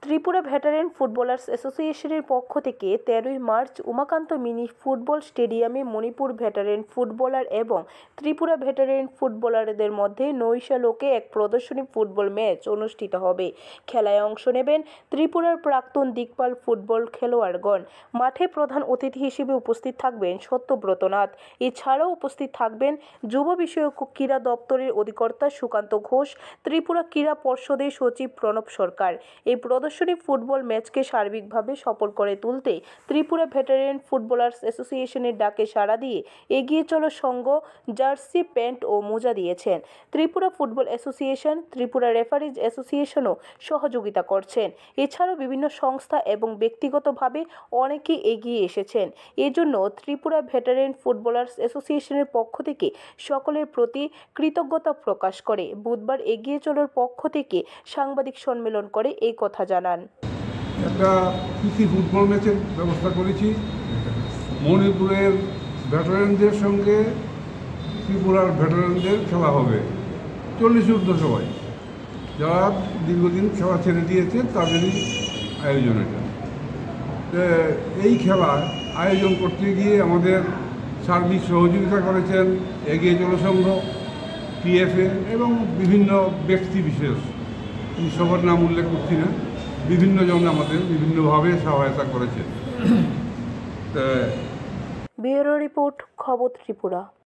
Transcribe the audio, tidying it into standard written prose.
Tripura veteran footballers অ্যাসোসিয়েশনের পক্ষ থেকে 13ই মার্চ উমাকান্ত মিনি ফুটবল স্টেডিয়ামে মণিপুর ভেটারেন ফুটবলার এবং ত্রিপুরা ভেটারেন ফুটবলারদের মধ্যে নৈশালোকে এক প্রদর্শনী ফুটবল ম্যাচ অনুষ্ঠিত হবে। খেলায় অংশ নেবেন ত্রিপুরার প্রাক্তন দিকপাল ফুটবল খেলোয়াড়গণ। মাঠে প্রধান অতিথি হিসেবে উপস্থিত থাকবেন সত্যব্রত নাথ। এছাড়াও উপস্থিত থাকবেন যুব বিষয়ক ক্রীড়া দপ্তরের অধিকর্তা সুকান্ত ঘোষ, ত্রিপুরা ক্রীড়া পর্ষদের সচিব প্রণব সরকার। এই প্রদর্শনী ফুটবল ম্যাচকে সার্বিকভাবে সফল করে তুলতে ত্রিপুরা ভেটারেন ফুটবলার্স অ্যাসোসিয়েশনের ডাকে সাড়া দিয়ে এগিয়ে চলো সংঘ জার্সি, প্যান্ট ও মোজা দিয়েছেন। Tripura football association, Tripura referees অ্যাসোসিয়েশনও সহযোগিতা করছেন। এছাড়াও বিভিন্ন সংস্থা এবং ব্যক্তিগতভাবে অনেকেই এগিয়ে এসেছেন। এজন্য ত্রিপুরা ভেটারেন ফুটবলার্স অ্যাসোসিয়েশনের পক্ষ থেকে সকলের প্রতি কৃতজ্ঞতা প্রকাশ করে বুধবার এগিয়ে চলোর পক্ষ থেকে সাংবাদিক সম্মেলন করে এই কথা জানান। একটা প্রীতি ফুটবল ম্যাচের ব্যবস্থা করেছি। মণিপুরের ভেটারেনদের সঙ্গে ত্রিপুরার ভেটারেনদের খেলা হবে। 40 ঊর্ধ্ব সবাই যারা দীর্ঘদিন খেলা ছেড়ে দিয়েছে তাদেরই আয়োজন এটা। এই খেলা আয়োজন করতে গিয়ে আমাদের সার্বিক সহযোগিতা করেছেন এগিয়ে চলো সংঘ, পিএফএ এবং বিভিন্ন ব্যক্তি বিশেষ, সবার নাম উল্লেখ করছি না, বিভিন্ন জন আমাদের বিভিন্নভাবে সহায়তা করেছেন। ব্যুরো রিপোর্ট, খবর ত্রিপুরা।